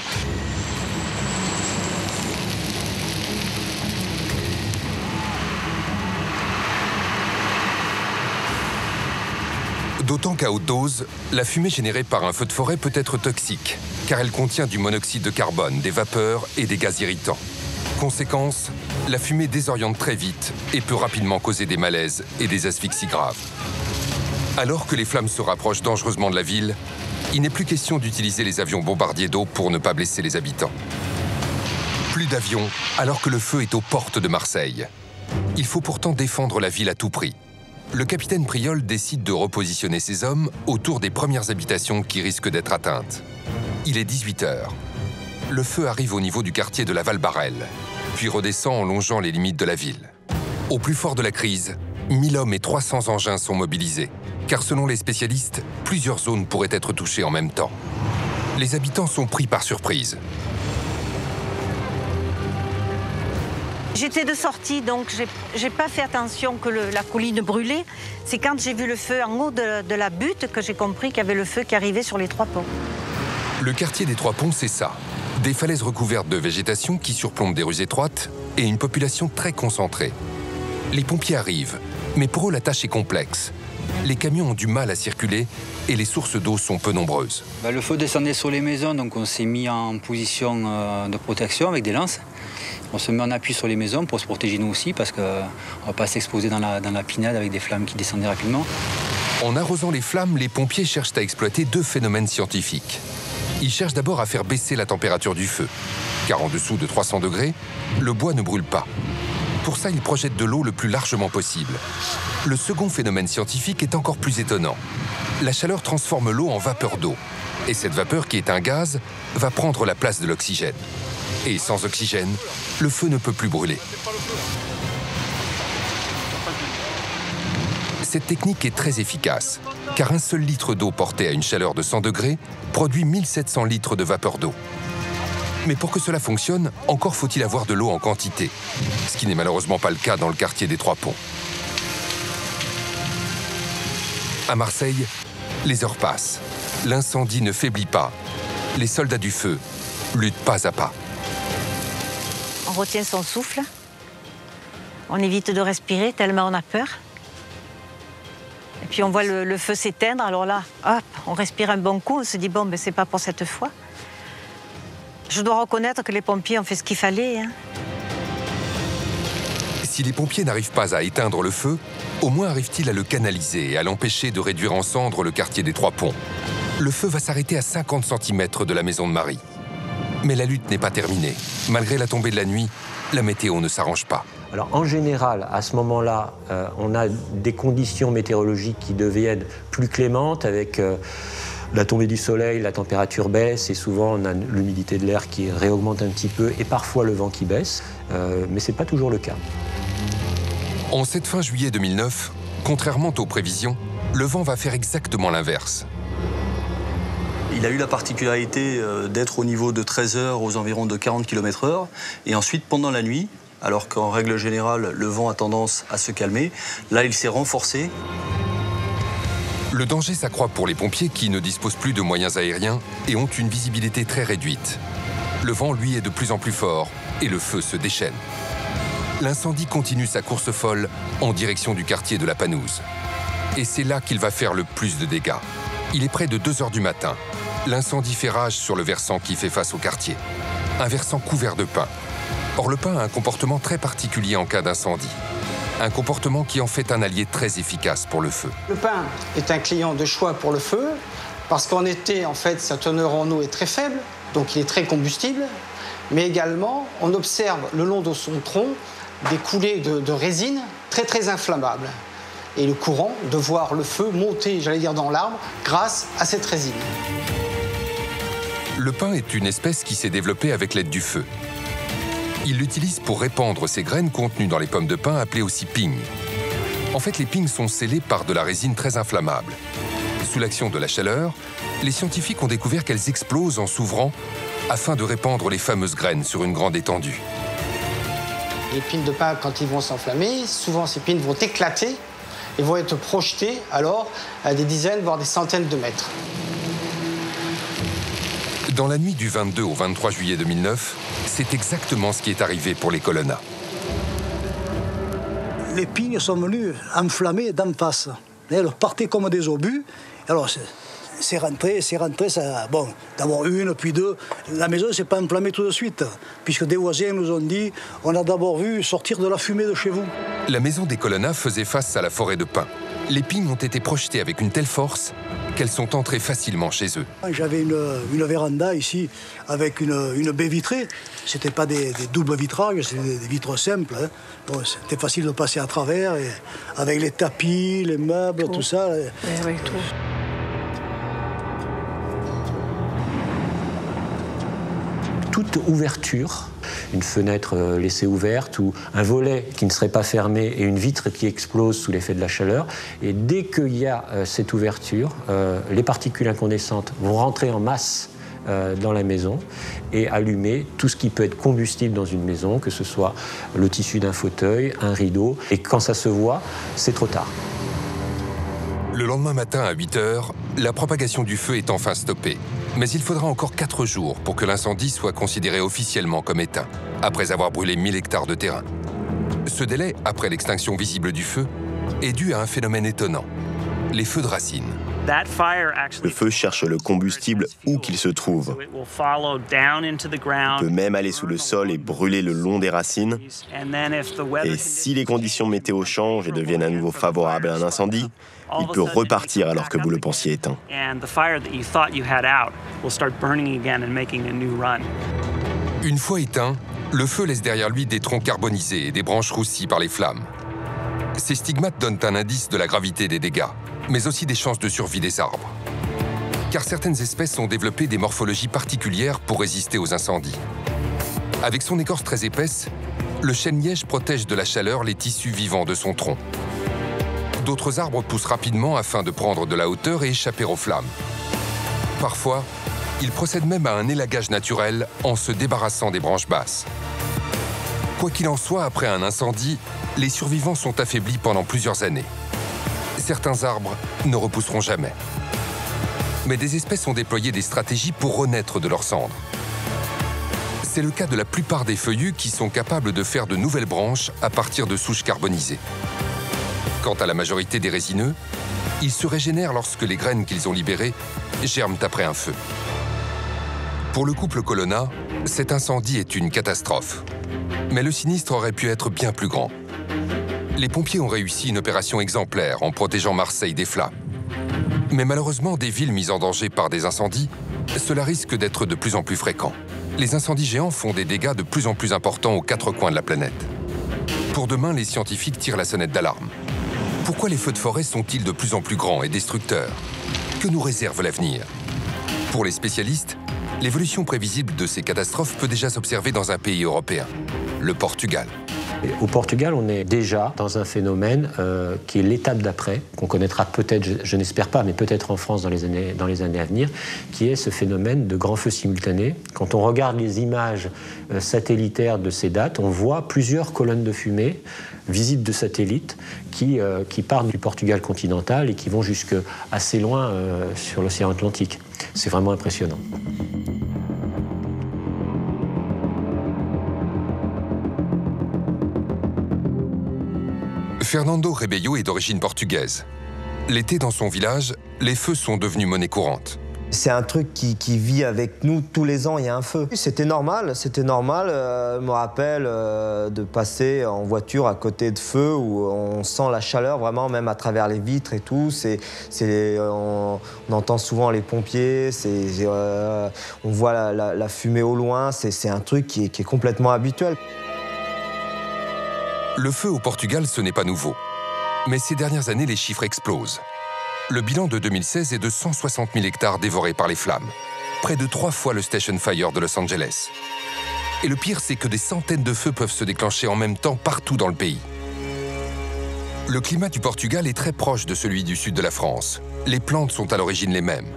D'autant qu'à haute dose, la fumée générée par un feu de forêt peut être toxique, car elle contient du monoxyde de carbone, des vapeurs et des gaz irritants. Conséquence, la fumée désoriente très vite et peut rapidement causer des malaises et des asphyxies graves. Alors que les flammes se rapprochent dangereusement de la ville, il n'est plus question d'utiliser les avions bombardiers d'eau pour ne pas blesser les habitants. Plus d'avions, alors que le feu est aux portes de Marseille. Il faut pourtant défendre la ville à tout prix. Le capitaine Priol décide de repositionner ses hommes autour des premières habitations qui risquent d'être atteintes. Il est 18h. Le feu arrive au niveau du quartier de la Val-Barrel, puis redescend en longeant les limites de la ville. Au plus fort de la crise, 1000 hommes et 300 engins sont mobilisés, car selon les spécialistes, plusieurs zones pourraient être touchées en même temps. Les habitants sont pris par surprise. J'étais de sortie, donc j'ai pas fait attention que la colline brûlait. C'est quand j'ai vu le feu en haut de la butte que j'ai compris qu'il y avait le feu qui arrivait sur les 3 ponts. Le quartier des 3 ponts, c'est ça. Des falaises recouvertes de végétation qui surplombent des rues étroites et une population très concentrée. Les pompiers arrivent, mais pour eux, la tâche est complexe. Les camions ont du mal à circuler et les sources d'eau sont peu nombreuses. Le feu descendait sur les maisons, donc on s'est mis en position de protection avec des lances. On se met en appui sur les maisons pour se protéger nous aussi, parce qu'on ne va pas s'exposer dans la pinade avec des flammes qui descendaient rapidement. En arrosant les flammes, les pompiers cherchent à exploiter 2 phénomènes scientifiques. Ils cherchent d'abord à faire baisser la température du feu, car en dessous de 300 degrés, le bois ne brûle pas. Pour ça, ils projettent de l'eau le plus largement possible. Le second phénomène scientifique est encore plus étonnant. La chaleur transforme l'eau en vapeur d'eau. Et cette vapeur, qui est un gaz, va prendre la place de l'oxygène. Et sans oxygène, le feu ne peut plus brûler. Cette technique est très efficace, car un seul litre d'eau porté à une chaleur de 100 degrés produit 1700 litres de vapeur d'eau. Mais pour que cela fonctionne, encore faut-il avoir de l'eau en quantité, ce qui n'est malheureusement pas le cas dans le quartier des 3 ponts. À Marseille, les heures passent. L'incendie ne faiblit pas. Les soldats du feu luttent pas à pas. On retient son souffle. On évite de respirer tellement on a peur. Et puis on voit le feu s'éteindre, alors là, hop, on respire un bon coup, on se dit bon, ben c'est pas pour cette fois. Je dois reconnaître que les pompiers ont fait ce qu'il fallait. Si les pompiers n'arrivent pas à éteindre le feu, au moins arrivent-ils à le canaliser et à l'empêcher de réduire en cendres le quartier des 3 ponts. Le feu va s'arrêter à 50 cm de la maison de Marie. Mais la lutte n'est pas terminée. Malgré la tombée de la nuit, la météo ne s'arrange pas. Alors en général, à ce moment-là, on a des conditions météorologiques qui deviennent plus clémentes avec la tombée du soleil, la température baisse et souvent on a l'humidité de l'air qui réaugmente un petit peu et parfois le vent qui baisse, mais ce n'est pas toujours le cas. En cette fin juillet 2009, contrairement aux prévisions, le vent va faire exactement l'inverse. Il a eu la particularité d'être au niveau de 13 heures aux environs de 40 km/h et ensuite pendant la nuit, alors qu'en règle générale, le vent a tendance à se calmer. Là, il s'est renforcé. Le danger s'accroît pour les pompiers qui ne disposent plus de moyens aériens et ont une visibilité très réduite. Le vent, lui, est de plus en plus fort et le feu se déchaîne. L'incendie continue sa course folle en direction du quartier de la Panouse. Et c'est là qu'il va faire le plus de dégâts. Il est près de 2 heures du matin. L'incendie fait rage sur le versant qui fait face au quartier. Un versant couvert de pins. Or, le pin a un comportement très particulier en cas d'incendie. Un comportement qui en fait un allié très efficace pour le feu. Le pin est un client de choix pour le feu, parce qu'en été, en fait, sa teneur en eau est très faible, donc il est très combustible. Mais également, on observe le long de son tronc des coulées de résine très inflammables. Et le courant de voir le feu monter, j'allais dire, dans l'arbre, grâce à cette résine. Le pin est une espèce qui s'est développée avec l'aide du feu. Il l'utilise pour répandre ses graines contenues dans les pommes de pin appelées aussi pignes. En fait, les pignes sont scellées par de la résine très inflammable. Sous l'action de la chaleur, les scientifiques ont découvert qu'elles explosent en s'ouvrant afin de répandre les fameuses graines sur une grande étendue. Les pines de pin, quand ils vont s'enflammer, souvent ces pines vont éclater et vont être projetées alors à des dizaines, voire des centaines de mètres. Dans la nuit du 22 au 23 juillet 2009, c'est exactement ce qui est arrivé pour les colonnas. Les pignes sont venues enflammer d'en face. Elles partaient comme des obus. Alors c'est rentré, ça, bon, d'abord une, puis deux. La maison ne s'est pas enflammée tout de suite, puisque des voisins nous ont dit « on a d'abord vu sortir de la fumée de chez vous ». La maison des colonnas faisait face à la forêt de pins. Les pignes ont été projetées avec une telle force qu'elles sont entrées facilement chez eux. J'avais une véranda ici avec une baie vitrée. C'était pas des doubles vitrages, c'était des vitres simples. Hein. Bon, c'était facile de passer à travers, et avec les tapis, les meubles, tout ça. Oui, tout. Toute ouverture, une fenêtre laissée ouverte ou un volet qui ne serait pas fermé et une vitre qui explose sous l'effet de la chaleur. Et dès qu'il y a cette ouverture, les particules incandescentes vont rentrer en masse dans la maison et allumer tout ce qui peut être combustible dans une maison, que ce soit le tissu d'un fauteuil, un rideau. Et quand ça se voit, c'est trop tard. Le lendemain matin à 8 h, la propagation du feu est enfin stoppée. Mais il faudra encore 4 jours pour que l'incendie soit considéré officiellement comme éteint, après avoir brûlé 1000 hectares de terrain. Ce délai, après l'extinction visible du feu, est dû à un phénomène étonnant, les feux de racines. Le feu cherche le combustible où qu'il se trouve. Il peut même aller sous le sol et brûler le long des racines. Et si les conditions météo changent et deviennent à nouveau favorables à un incendie, il peut repartir alors que vous le pensiez éteint. Une fois éteint, le feu laisse derrière lui des troncs carbonisés et des branches roussies par les flammes. Ces stigmates donnent un indice de la gravité des dégâts, mais aussi des chances de survie des arbres. Car certaines espèces ont développé des morphologies particulières pour résister aux incendies. Avec son écorce très épaisse, le chêne-liège protège de la chaleur les tissus vivants de son tronc. D'autres arbres poussent rapidement afin de prendre de la hauteur et échapper aux flammes. Parfois, ils procèdent même à un élagage naturel en se débarrassant des branches basses. Quoi qu'il en soit, après un incendie, les survivants sont affaiblis pendant plusieurs années. Certains arbres ne repousseront jamais. Mais des espèces ont déployé des stratégies pour renaître de leurs cendres. C'est le cas de la plupart des feuillus qui sont capables de faire de nouvelles branches à partir de souches carbonisées. Quant à la majorité des résineux, ils se régénèrent lorsque les graines qu'ils ont libérées germent après un feu. Pour le couple Colonna, cet incendie est une catastrophe. Mais le sinistre aurait pu être bien plus grand. Les pompiers ont réussi une opération exemplaire en protégeant Marseille des flammes. Mais malheureusement, des villes mises en danger par des incendies, cela risque d'être de plus en plus fréquent. Les incendies géants font des dégâts de plus en plus importants aux 4 coins de la planète. Pour demain, les scientifiques tirent la sonnette d'alarme. Pourquoi les feux de forêt sont-ils de plus en plus grands et destructeurs? Que nous réserve l'avenir? Pour les spécialistes, l'évolution prévisible de ces catastrophes peut déjà s'observer dans un pays européen, le Portugal. Au Portugal, on est déjà dans un phénomène qui est l'étape d'après, qu'on connaîtra peut-être, je n'espère pas, mais peut-être en France dans les années à venir, qui est ce phénomène de grands feux simultanés. Quand on regarde les images satellitaires de ces dates, on voit plusieurs colonnes de fumée, visites de satellites, qui partent du Portugal continental et qui vont jusque assez loin sur l'océan Atlantique. C'est vraiment impressionnant. Fernando Rebello est d'origine portugaise. L'été, dans son village, les feux sont devenus monnaie courante. C'est un truc qui vit avec nous tous les ans, il y a un feu. C'était normal. Je me rappelle de passer en voiture à côté de feux où on sent la chaleur vraiment, même à travers les vitres et tout. On entend souvent les pompiers, on voit la fumée au loin. C'est un truc qui est complètement habituel. Le feu au Portugal, ce n'est pas nouveau. Mais ces dernières années, les chiffres explosent. Le bilan de 2016 est de 160 000 hectares dévorés par les flammes, près de 3 fois le Station Fire de Los Angeles. Et le pire, c'est que des centaines de feux peuvent se déclencher en même temps partout dans le pays. Le climat du Portugal est très proche de celui du sud de la France. Les plantes sont à l'origine les mêmes.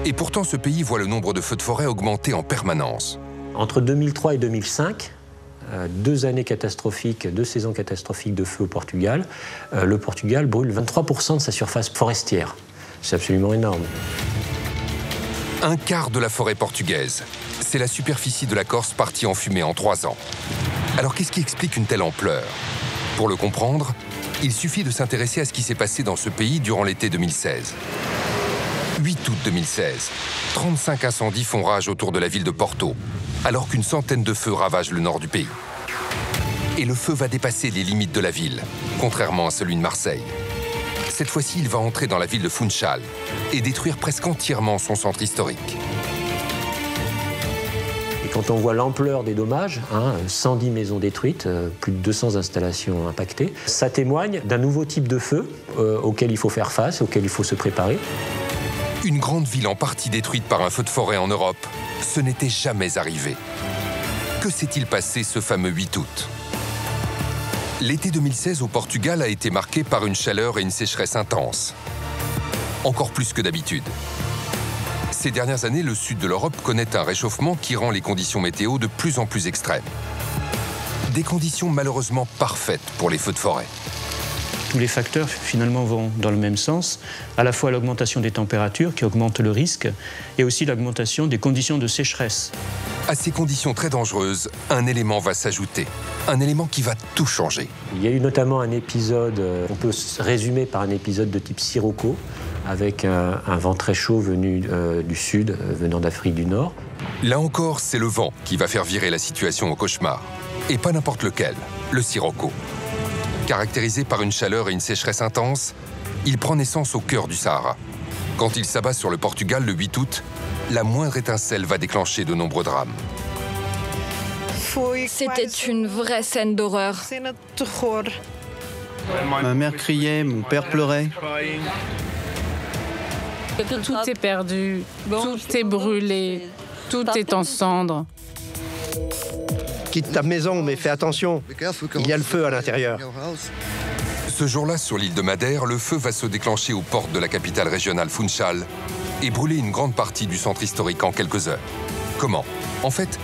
Et pourtant, ce pays voit le nombre de feux de forêt augmenter en permanence. Entre 2003 et 2005, 2 années catastrophiques, 2 saisons catastrophiques de feu au Portugal, le Portugal brûle 23% de sa surface forestière. C'est absolument énorme. Un quart de la forêt portugaise. C'est la superficie de la Corse partie en fumée en 3 ans. Alors qu'est-ce qui explique une telle ampleur? Pour le comprendre, il suffit de s'intéresser à ce qui s'est passé dans ce pays durant l'été 2016. 8 août 2016, 35 incendies font rage autour de la ville de Porto, alors qu'une centaine de feux ravagent le nord du pays. Et le feu va dépasser les limites de la ville, contrairement à celui de Marseille. Cette fois-ci, il va entrer dans la ville de Funchal et détruire presque entièrement son centre historique. Et quand on voit l'ampleur des dommages, 110 maisons détruites, plus de 200 installations impactées, ça témoigne d'un nouveau type de feu auquel il faut faire face, auquel il faut se préparer. Une grande ville en partie détruite par un feu de forêt en Europe, ce n'était jamais arrivé. Que s'est-il passé ce fameux 8 août? L'été 2016 au Portugal a été marqué par une chaleur et une sécheresse intenses. Encore plus que d'habitude. Ces dernières années, le sud de l'Europe connaît un réchauffement qui rend les conditions météo de plus en plus extrêmes. Des conditions malheureusement parfaites pour les feux de forêt. Tous les facteurs finalement vont dans le même sens, à la fois l'augmentation des températures qui augmente le risque et aussi l'augmentation des conditions de sécheresse. À ces conditions très dangereuses, un élément va s'ajouter, un élément qui va tout changer. Il y a eu notamment un épisode, on peut résumer par un épisode de type sirocco, avec un vent très chaud venu du sud, venant d'Afrique du Nord. Là encore, c'est le vent qui va faire virer la situation au cauchemar. Et pas n'importe lequel, le sirocco. Caractérisé par une chaleur et une sécheresse intense, il prend naissance au cœur du Sahara. Quand il s'abat sur le Portugal le 8 août, la moindre étincelle va déclencher de nombreux drames. C'était une vraie scène d'horreur. Ma mère criait, mon père pleurait. Tout est perdu, tout est brûlé, tout est en cendres. Quitte ta maison, mais fais attention, il y a le feu à l'intérieur. Ce jour-là, sur l'île de Madère, le feu va se déclencher aux portes de la capitale régionale Funchal et brûler une grande partie du centre historique en quelques heures. Comment? En fait,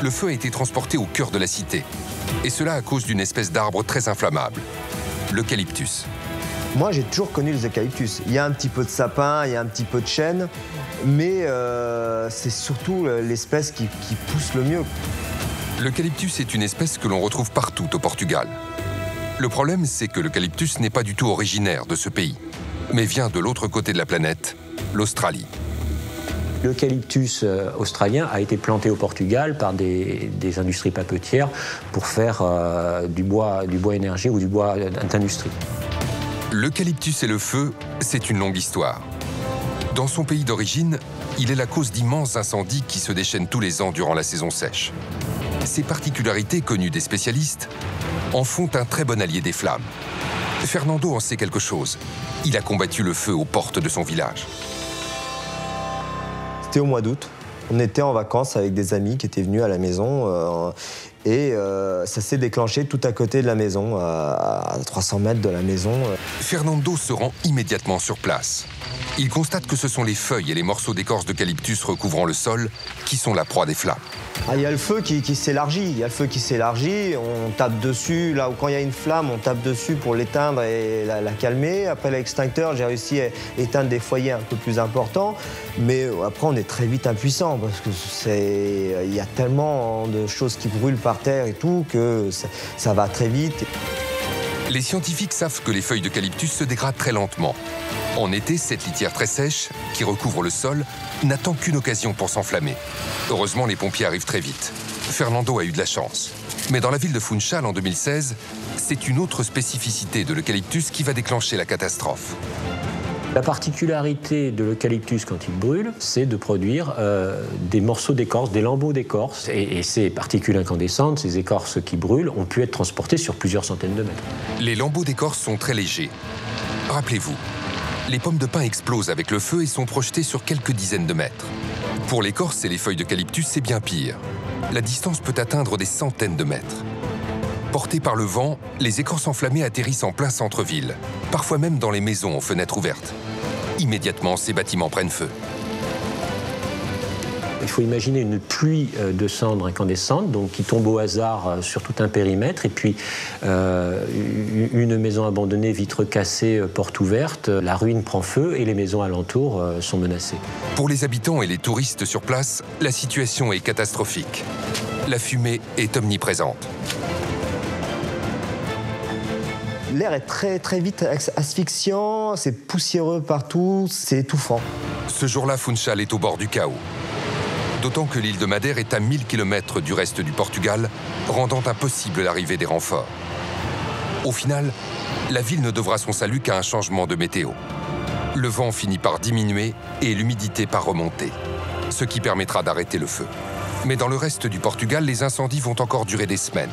le feu a été transporté au cœur de la cité. Et cela à cause d'une espèce d'arbre très inflammable, l'eucalyptus. Moi, j'ai toujours connu les eucalyptus. Il y a un petit peu de sapin, il y a un petit peu de chêne, mais c'est surtout l'espèce qui pousse le mieux. L'eucalyptus est une espèce que l'on retrouve partout au Portugal. Le problème, c'est que l'eucalyptus n'est pas du tout originaire de ce pays, mais vient de l'autre côté de la planète, l'Australie. L'eucalyptus australien a été planté au Portugal par des industries papetières pour faire du bois énergie ou du bois d'industrie. L'eucalyptus et le feu, c'est une longue histoire. Dans son pays d'origine, il est la cause d'immenses incendies qui se déchaînent tous les ans durant la saison sèche. Ces particularités connues des spécialistes en font un très bon allié des flammes. Fernando en sait quelque chose. Il a combattu le feu aux portes de son village. C'était au mois d'août. On était en vacances avec des amis qui étaient venus à la maison et ça s'est déclenché tout à côté de la maison, à 300 mètres de la maison. Fernando se rend immédiatement sur place. Il constate que ce sont les feuilles et les morceaux d'écorce d'eucalyptus recouvrant le sol qui sont la proie des flammes. Ah, il y a le feu qui s'élargit, il y a le feu qui s'élargit, on tape dessus, là où quand il y a une flamme, on tape dessus pour l'éteindre et la calmer. Après l'extincteur, j'ai réussi à éteindre des foyers un peu plus importants, mais après on est très vite impuissant parce que il y a tellement de choses qui brûlent par terre et tout que ça va très vite. Les scientifiques savent que les feuilles d'eucalyptus se dégradent très lentement. En été, cette litière très sèche, qui recouvre le sol, n'attend qu'une occasion pour s'enflammer. Heureusement, les pompiers arrivent très vite. Fernando a eu de la chance. Mais dans la ville de Funchal, en 2016, c'est une autre spécificité de l'eucalyptus qui va déclencher la catastrophe. La particularité de l'eucalyptus quand il brûle, c'est de produire des morceaux d'écorce, des lambeaux d'écorce. Et ces particules incandescentes, ces écorces qui brûlent, ont pu être transportées sur plusieurs centaines de mètres. Les lambeaux d'écorce sont très légers. Rappelez-vous, les pommes de pin explosent avec le feu et sont projetées sur quelques dizaines de mètres. Pour l'écorce et les feuilles d'eucalyptus, c'est bien pire. La distance peut atteindre des centaines de mètres. Portées par le vent, les écorces enflammées atterrissent en plein centre-ville, parfois même dans les maisons aux fenêtres ouvertes. Immédiatement, ces bâtiments prennent feu. Il faut imaginer une pluie de cendres incandescentes, donc qui tombe au hasard sur tout un périmètre, et puis une maison abandonnée, vitres cassées, porte ouverte, la ruine prend feu et les maisons alentours sont menacées. Pour les habitants et les touristes sur place, la situation est catastrophique. La fumée est omniprésente. L'air est très très vite asphyxiant, c'est poussiéreux partout, c'est étouffant. Ce jour-là, Funchal est au bord du chaos. D'autant que l'île de Madère est à 1000 km du reste du Portugal, rendant impossible l'arrivée des renforts. Au final, la ville ne devra son salut qu'à un changement de météo. Le vent finit par diminuer et l'humidité par remonter, ce qui permettra d'arrêter le feu. Mais dans le reste du Portugal, les incendies vont encore durer des semaines.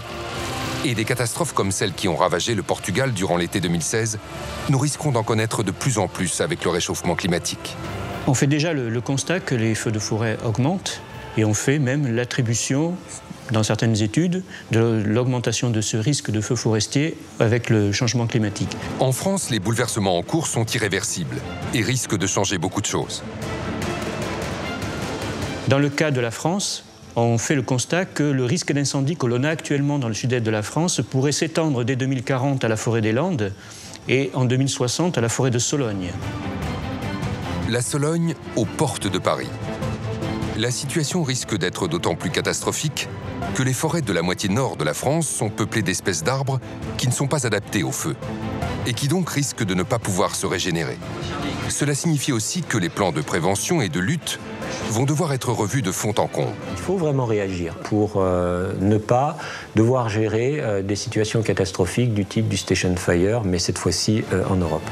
Et des catastrophes comme celles qui ont ravagé le Portugal durant l'été 2016, nous risquons d'en connaître de plus en plus avec le réchauffement climatique. On fait déjà le constat que les feux de forêt augmentent et on fait même l'attribution, dans certaines études, de l'augmentation de ce risque de feux forestiers avec le changement climatique. En France, les bouleversements en cours sont irréversibles et risquent de changer beaucoup de choses. Dans le cas de la France, on fait le constat que le risque d'incendie que l'on a actuellement dans le sud-est de la France pourrait s'étendre dès 2040 à la forêt des Landes et en 2060 à la forêt de Sologne. La Sologne, aux portes de Paris. La situation risque d'être d'autant plus catastrophique que les forêts de la moitié nord de la France sont peuplées d'espèces d'arbres qui ne sont pas adaptées au feu et qui donc risquent de ne pas pouvoir se régénérer. Cela signifie aussi que les plans de prévention et de lutte vont devoir être revus de fond en comble. Il faut vraiment réagir pour ne pas devoir gérer des situations catastrophiques du type du station fire, mais cette fois-ci en Europe.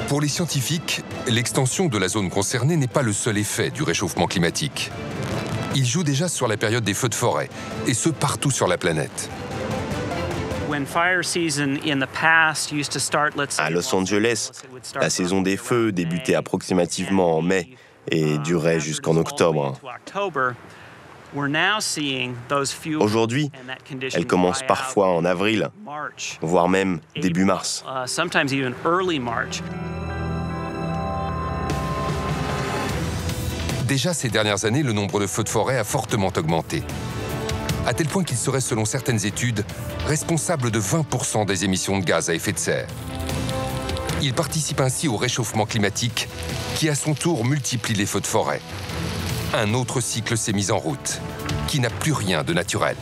Pour les scientifiques, l'extension de la zone concernée n'est pas le seul effet du réchauffement climatique. Il joue déjà sur la période des feux de forêt, et ce partout sur la planète. À Los Angeles, la saison des feux débutait approximativement en mai et durait jusqu'en octobre. Aujourd'hui, elle commence parfois en avril, voire même début mars. Déjà ces dernières années, le nombre de feux de forêt a fortement augmenté, à tel point qu'il serait, selon certaines études, responsable de 20% des émissions de gaz à effet de serre. Il participe ainsi au réchauffement climatique qui, à son tour, multiplie les feux de forêt. Un autre cycle s'est mis en route, qui n'a plus rien de naturel.